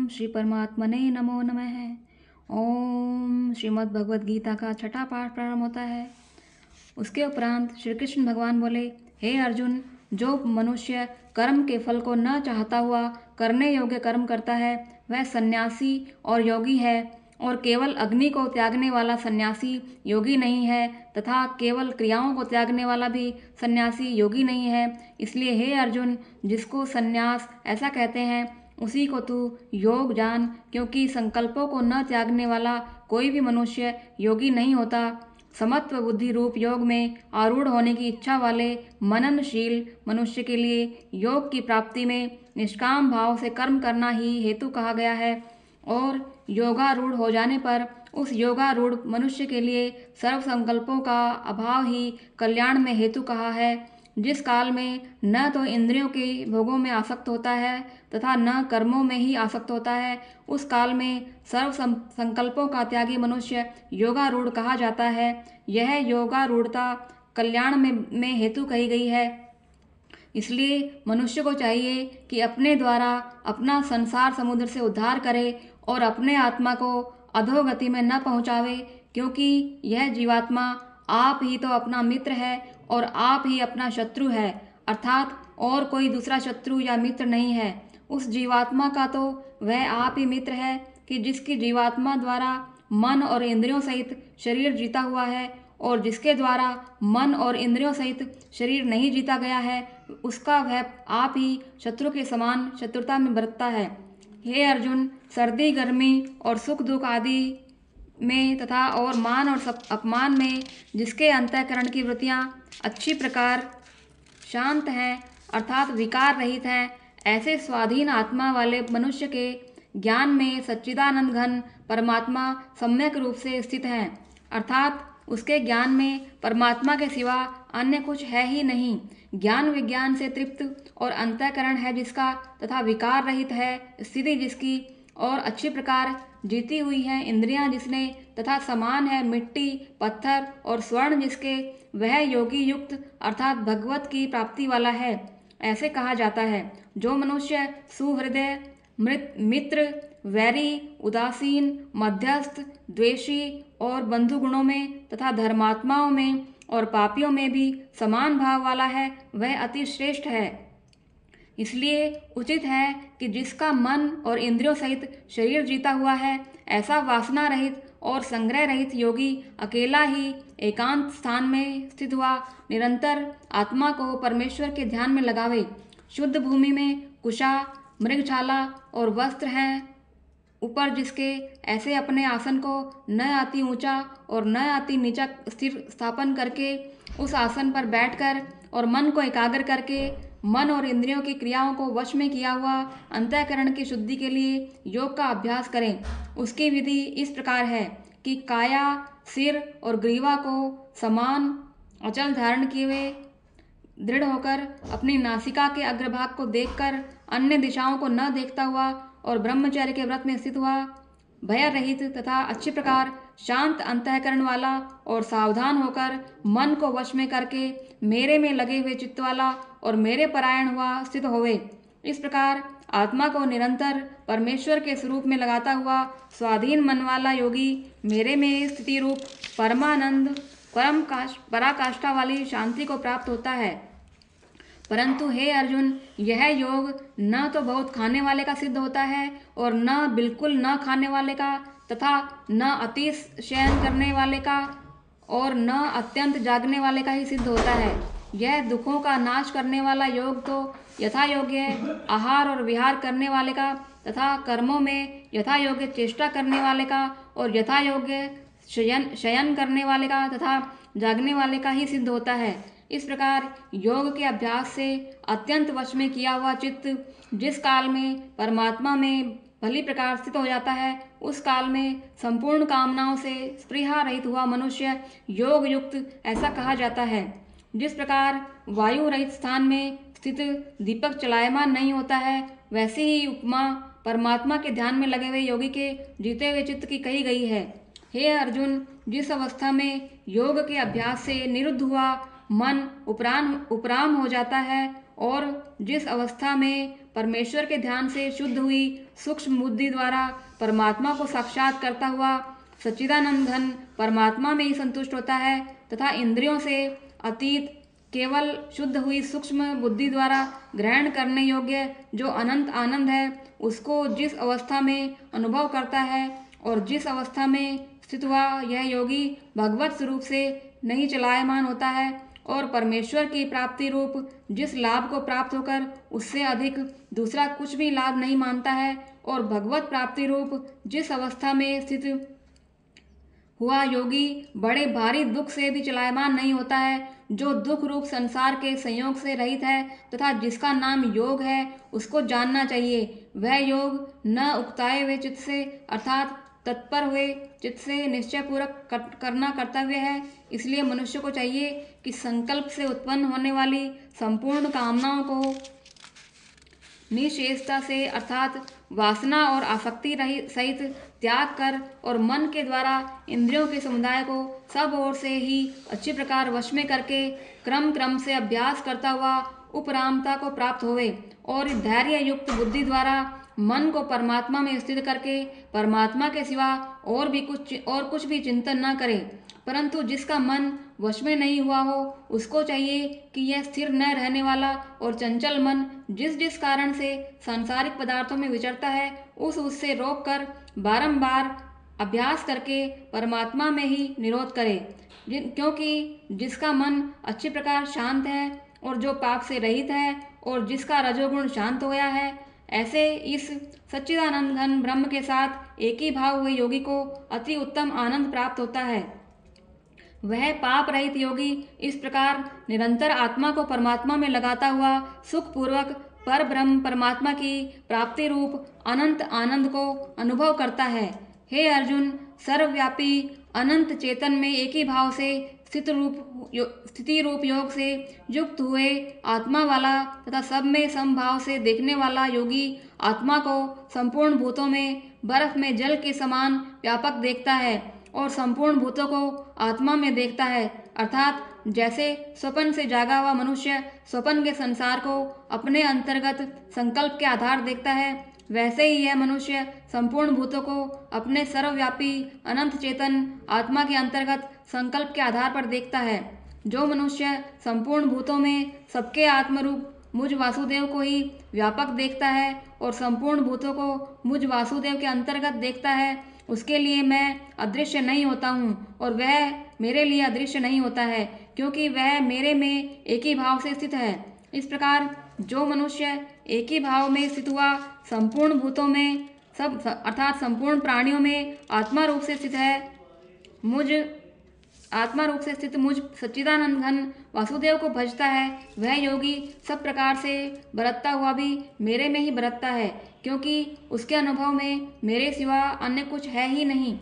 श्री परमात्मने नमो नमः। ओम श्रीमद् भगवद गीता का छठा पाठ प्रारंभ होता है। उसके उपरांत श्री कृष्ण भगवान बोले, हे अर्जुन, जो मनुष्य कर्म के फल को न चाहता हुआ करने योग्य कर्म करता है वह सन्यासी और योगी है, और केवल अग्नि को त्यागने वाला सन्यासी योगी नहीं है तथा केवल क्रियाओं को त्यागने वाला भी सन्यासी योगी नहीं है। इसलिए हे अर्जुन, जिसको सन्यास ऐसा कहते हैं उसी को तू योग जान, क्योंकि संकल्पों को न त्यागने वाला कोई भी मनुष्य योगी नहीं होता। समत्व बुद्धि रूप योग में आरूढ़ होने की इच्छा वाले मननशील मनुष्य के लिए योग की प्राप्ति में निष्काम भाव से कर्म करना ही हेतु कहा गया है, और योगारूढ़ हो जाने पर उस योगारूढ़ मनुष्य के लिए सर्व संकल्पों का अभाव ही कल्याण में हेतु कहा है। जिस काल में न तो इंद्रियों के भोगों में आसक्त होता है तथा न कर्मों में ही आसक्त होता है, उस काल में सर्व संकल्पों का त्यागी मनुष्य योगारूढ़ कहा जाता है। यह योगारूढ़ता कल्याण में हेतु कही गई है। इसलिए मनुष्य को चाहिए कि अपने द्वारा अपना संसार समुद्र से उद्धार करे और अपने आत्मा को अधोगति में न पहुँचावे, क्योंकि यह जीवात्मा आप ही तो अपना मित्र है और आप ही अपना शत्रु है, अर्थात और कोई दूसरा शत्रु या मित्र नहीं है। उस जीवात्मा का तो वह आप ही मित्र है कि जिसकी जीवात्मा द्वारा मन और इंद्रियों सहित शरीर जीता हुआ है, और जिसके द्वारा मन और इंद्रियों सहित शरीर नहीं जीता गया है उसका वह आप ही शत्रु के समान शत्रुता में बरतता है। हे अर्जुन, सर्दी गर्मी और सुख दुख आदि में तथा और मान और अपमान में जिसके अंतःकरण की वृत्तियाँ अच्छी प्रकार शांत हैं अर्थात विकार रहित हैं, ऐसे स्वाधीन आत्मा वाले मनुष्य के ज्ञान में सच्चिदानंद घन परमात्मा सम्यक रूप से स्थित हैं, अर्थात उसके ज्ञान में परमात्मा के सिवा अन्य कुछ है ही नहीं। ज्ञान विज्ञान से तृप्त और अंतःकरण है जिसका तथा विकार रहित है स्थिति जिसकी, और अच्छी प्रकार जीती हुई है इंद्रियां जिसने तथा समान है मिट्टी पत्थर और स्वर्ण जिसके, वह योगी युक्त अर्थात भगवत की प्राप्ति वाला है। ऐसे कहा जाता है, जो मनुष्य सुहृदय मित्र वैरी उदासीन मध्यस्थ द्वेषी और बंधु गुणों में तथा धर्मात्माओं में और पापियों में भी समान भाव वाला है वह अति श्रेष्ठ है। इसलिए उचित है कि जिसका मन और इंद्रियों सहित शरीर जीता हुआ है ऐसा वासना रहित और संग्रह रहित योगी अकेला ही एकांत स्थान में स्थित हुआ निरंतर आत्मा को परमेश्वर के ध्यान में लगावे। शुद्ध भूमि में कुशा मृगशाला और वस्त्र हैं ऊपर जिसके, ऐसे अपने आसन को न अति ऊंचा और न अति नीचा स्थिर स्थापन करके उस आसन पर बैठकर और मन को एकाग्र करके मन और इंद्रियों की क्रियाओं को वश में किया हुआ अंतःकरण की शुद्धि के लिए योग का अभ्यास करें। उसकी विधि इस प्रकार है कि काया सिर और ग्रीवा को समान अचल धारण किए हुए दृढ़ होकर अपनी नासिका के अग्रभाग को देखकर अन्य दिशाओं को न देखता हुआ और ब्रह्मचर्य के व्रत में स्थित हुआ, भय रहित तथा अच्छी प्रकार शांत अंतःकरण वाला और सावधान होकर मन को वश में करके मेरे में लगे हुए चित्त वाला और मेरे परायण हुआ स्थित होवे। इस प्रकार आत्मा को निरंतर परमेश्वर के स्वरूप में लगाता हुआ स्वाधीन मन वाला योगी मेरे में स्थिति रूप परमानंद पराकाष्ठा वाली शांति को प्राप्त होता है। परंतु हे अर्जुन, यह योग न तो बहुत खाने वाले का सिद्ध होता है और न बिल्कुल न खाने वाले का तथा न अति शयन करने वाले का और न अत्यंत जागने वाले का ही सिद्ध होता है। यह दुखों का नाश करने वाला योग तो यथा योग्य आहार और विहार करने वाले का तथा कर्मों में यथा योग्य चेष्टा करने वाले का और यथा योग्य शयन करने वाले का तथा जागने वाले का ही सिद्ध होता है। इस प्रकार योग के अभ्यास से अत्यंत वश में किया हुआ चित्त जिस काल में परमात्मा में भली प्रकार स्थित हो जाता है उस काल में संपूर्ण कामनाओं से स्पृहा रहित हुआ मनुष्य योग युक्त ऐसा कहा जाता है। जिस प्रकार वायु रहित स्थान में स्थित दीपक चलायमान नहीं होता है, वैसी ही उपमा परमात्मा के ध्यान में लगे हुए योगी के जीते हुए चित्त की कही गई है। हे अर्जुन, जिस अवस्था में योग के अभ्यास से निरुद्ध हुआ मन उपराम हो जाता है और जिस अवस्था में परमेश्वर के ध्यान से शुद्ध हुई सूक्ष्म बुद्धि द्वारा परमात्मा को साक्षात करता हुआ सच्चिदानंद घन परमात्मा में ही संतुष्ट होता है तथा इंद्रियों से अतीत केवल शुद्ध हुई सूक्ष्म बुद्धि द्वारा ग्रहण करने योग्य जो अनंत आनंद है उसको जिस अवस्था में अनुभव करता है और जिस अवस्था में स्थित हुआ यह योगी भगवत स्वरूप से नहीं चलायमान होता है और परमेश्वर की प्राप्ति रूप जिस लाभ को प्राप्त होकर उससे अधिक दूसरा कुछ भी लाभ नहीं मानता है और भगवत प्राप्ति रूप जिस अवस्था में स्थित हुआ योगी बड़े भारी दुख से भी चलायमान नहीं होता है, जो दुख रूप संसार के संयोग से रहित है तथा जिसका नाम योग है उसको जानना चाहिए। वह योग न उकताए हुए चित्त से अर्थात तत्पर हुए चित्त से निश्चय पूर्वक करना कर्तव्य है। इसलिए मनुष्य को चाहिए कि संकल्प से उत्पन्न होने वाली संपूर्ण कामनाओं को निशेषता से अर्थात वासना और आसक्ति रहित सहित त्याग कर और मन के द्वारा इंद्रियों के समुदाय को सब ओर से ही अच्छी प्रकार वश में करके क्रम क्रम से अभ्यास करता हुआ उपरामता को प्राप्त होवे और धैर्य युक्त बुद्धि द्वारा मन को परमात्मा में स्थित करके परमात्मा के सिवा और कुछ भी चिंतन न करे। परंतु जिसका मन वश में नहीं हुआ हो उसको चाहिए कि यह स्थिर न रहने वाला और चंचल मन जिस जिस कारण से सांसारिक पदार्थों में विचरता है उससे रोक कर बारंबार अभ्यास करके परमात्मा में ही निरोध करे। क्योंकि जिसका मन अच्छी प्रकार शांत है और जो पाप से रहित है और जिसका रजोगुण शांत हो गया है, ऐसे इस सच्चिदानंद घन ब्रह्म के साथ एक ही भाव हुए योगी को अति उत्तम आनंद प्राप्त होता है। वह पाप रहित योगी इस प्रकार निरंतर आत्मा को परमात्मा में लगाता हुआ सुख पूर्वक पर ब्रह्म परमात्मा की प्राप्ति रूप अनंत आनंद को अनुभव करता है। हे अर्जुन, सर्वव्यापी अनंत चेतन में एक ही भाव से स्थिति रूप योग से युक्त हुए आत्मा वाला तथा सब में समभाव से देखने वाला योगी आत्मा को संपूर्ण भूतों में बर्फ में जल के समान व्यापक देखता है और संपूर्ण भूतों को आत्मा में देखता है। अर्थात जैसे स्वप्न से जागा हुआ मनुष्य स्वप्न के संसार को अपने अंतर्गत संकल्प के आधार देखता है, वैसे ही यह मनुष्य संपूर्ण भूतों को अपने सर्वव्यापी अनंत चेतन आत्मा के अंतर्गत संकल्प के आधार पर देखता है। जो मनुष्य संपूर्ण भूतों में सबके आत्मरूप मुझ वासुदेव को ही व्यापक देखता है और संपूर्ण भूतों को मुझ वासुदेव के अंतर्गत देखता है, उसके लिए मैं अदृश्य नहीं होता हूँ और वह मेरे लिए अदृश्य नहीं होता है, क्योंकि वह मेरे में एक ही भाव से स्थित है। इस प्रकार जो मनुष्य एक ही भाव में स्थित हुआ संपूर्ण भूतों में सब अर्थात संपूर्ण प्राणियों में आत्मा रूप से स्थित मुझ सच्चिदानंद घन वासुदेव को भजता है, वह योगी सब प्रकार से बरतता हुआ भी मेरे में ही बरतता है, क्योंकि उसके अनुभव में मेरे सिवा अन्य कुछ है ही नहीं।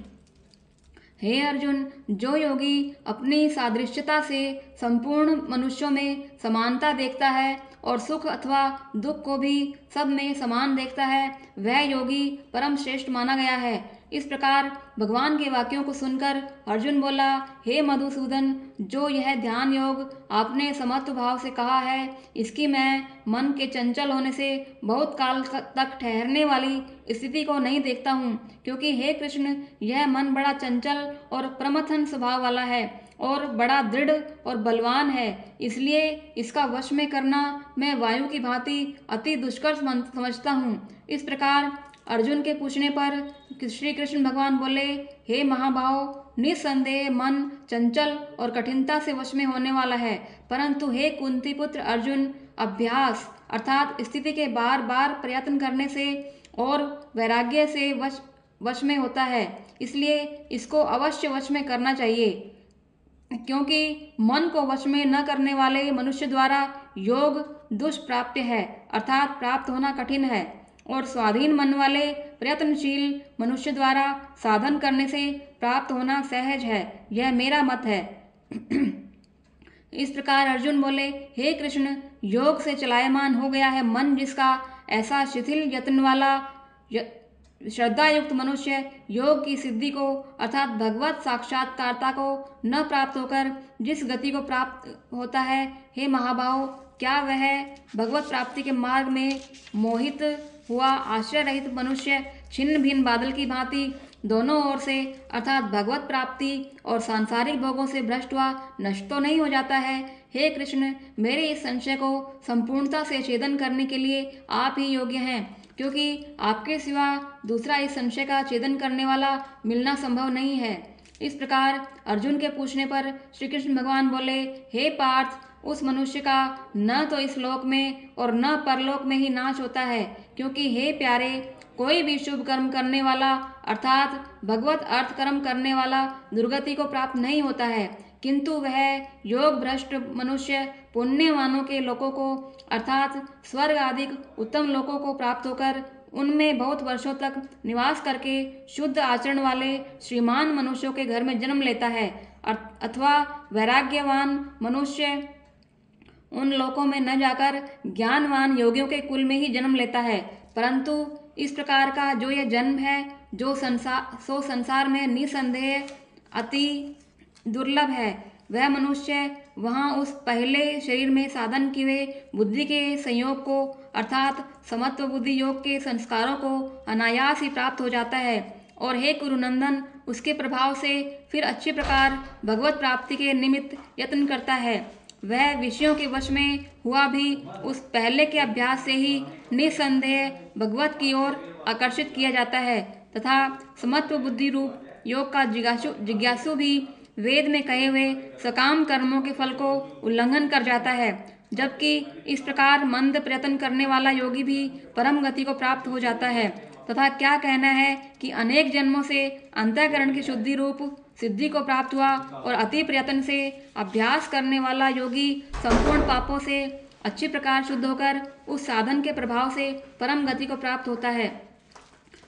हे अर्जुन, जो योगी अपनी सादृश्यता से संपूर्ण मनुष्यों में समानता देखता है और सुख अथवा दुख को भी सब में समान देखता है, वह योगी परम श्रेष्ठ माना गया है। इस प्रकार भगवान के वाक्यों को सुनकर अर्जुन बोला, हे मधुसूदन, जो यह ध्यान योग आपने समत्व भाव से कहा है, इसकी मैं मन के चंचल होने से बहुत काल तक ठहरने वाली स्थिति को नहीं देखता हूँ, क्योंकि हे कृष्ण, यह मन बड़ा चंचल और प्रमथन स्वभाव वाला है और बड़ा दृढ़ और बलवान है, इसलिए इसका वश में करना मैं वायु की भांति अति दुष्कर समझता हूँ। इस प्रकार अर्जुन के पूछने पर श्री कृष्ण भगवान बोले, हे महाभाव, निस्संदेह मन चंचल और कठिनता से वश में होने वाला है, परंतु हे कुंती पुत्र अर्जुन, अभ्यास अर्थात स्थिति के बार बार प्रयत्न करने से और वैराग्य से वश में होता है, इसलिए इसको अवश्य वश में करना चाहिए। क्योंकि मन को वश में न करने वाले मनुष्य द्वारा योग दुष्प्राप्य है अर्थात प्राप्त होना कठिन है, और स्वाधीन मन वाले प्रयत्नशील मनुष्य द्वारा साधन करने से प्राप्त होना सहज है, यह मेरा मत है। इस प्रकार अर्जुन बोले, हे कृष्ण, योग से चलायमान हो गया है मन जिसका, ऐसा शिथिल यत्न वाला श्रद्धा युक्त मनुष्य योग की सिद्धि को अर्थात भगवत साक्षात्कारता को न प्राप्त होकर जिस गति को प्राप्त होता है, हे महाभाव, क्या वह भगवत प्राप्ति के मार्ग में मोहित हुआ आश्रय रहित मनुष्य छिन्न भिन्न बादल की भांति दोनों ओर से अर्थात भगवत प्राप्ति और सांसारिक भोगों से भ्रष्ट हुआ नष्ट तो नहीं हो जाता है? हे कृष्ण, मेरे इस संशय को संपूर्णता से छेदन करने के लिए आप ही योग्य हैं, क्योंकि आपके सिवा दूसरा इस संशय का छेदन करने वाला मिलना संभव नहीं है। इस प्रकार अर्जुन के पूछने पर श्री कृष्ण भगवान बोले, हे पार्थ, उस मनुष्य का न तो इस लोक में और न परलोक में ही नाश होता है, क्योंकि हे प्यारे, कोई भी शुभ कर्म करने वाला अर्थात भगवत अर्थ कर्म करने वाला दुर्गति को प्राप्त नहीं होता है, किंतु वह योग भ्रष्ट मनुष्य पुण्यवानों के लोकों को अर्थात स्वर्ग आदि उत्तम लोकों को प्राप्त होकर उनमें बहुत वर्षों तक निवास करके शुद्ध आचरण वाले श्रीमान मनुष्यों के घर में जन्म लेता है, अथवा वैराग्यवान मनुष्य उन लोकों में न जाकर ज्ञानवान योगियों के कुल में ही जन्म लेता है। परंतु इस प्रकार का जो यह जन्म है जो संसार में निसंदेह अति दुर्लभ है, वह मनुष्य वहाँ उस पहले शरीर में साधन किए बुद्धि के संयोग को अर्थात समत्व बुद्धि योग के संस्कारों को अनायास ही प्राप्त हो जाता है। और हे कुरुनंदन, उसके प्रभाव से फिर अच्छी प्रकार भगवत प्राप्ति के निमित्त यत्न करता है। वह विषयों के वश में हुआ भी उस पहले के अभ्यास से ही निसंदेह भगवत की ओर आकर्षित किया जाता है, तथा समत्व बुद्धि रूप योग का जिज्ञासु भी वेद में कहे हुए सकाम कर्मों के फल को उल्लंघन कर जाता है, जबकि इस प्रकार मंद प्रयत्न करने वाला योगी भी परम गति को प्राप्त हो जाता है। तथा क्या कहना है कि अनेक जन्मों से अंतःकरण की शुद्धि रूप सिद्धि को प्राप्त हुआ और अति प्रयत्न से अभ्यास करने वाला योगी संपूर्ण पापों से अच्छी प्रकार शुद्ध होकर उस साधन के प्रभाव से परम गति को प्राप्त होता है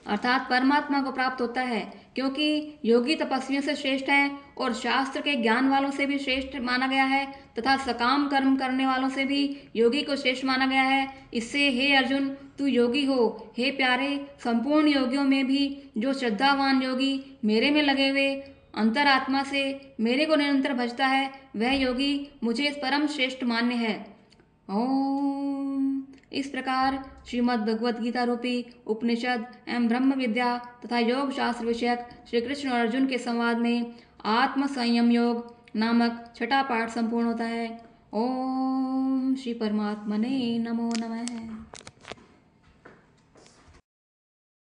अर्थात परमात्मा को प्राप्त होता है, क्योंकि योगी तपस्वियों से श्रेष्ठ है और शास्त्र के ज्ञान वालों से भी श्रेष्ठ माना गया है तथा सकाम कर्म करने वालों से भी योगी को श्रेष्ठ माना गया है। इससे हे अर्जुन, तू योगी हो। हे प्यारे, संपूर्ण योगियों में भी जो श्रद्धावान योगी मेरे में लगे हुए अंतरात्मा से मेरे को निरंतर भजता है, वह योगी मुझे परम श्रेष्ठ मान्य है। ओम। इस प्रकार श्रीमद् भगवद गीता रूपी उपनिषद एवं ब्रह्म विद्या तथा योग शास्त्र विषयक श्री कृष्ण और अर्जुन के संवाद में आत्म संयम योग नामक छठा पाठ संपूर्ण होता है। ओम श्री परमात्मने नमो नमः।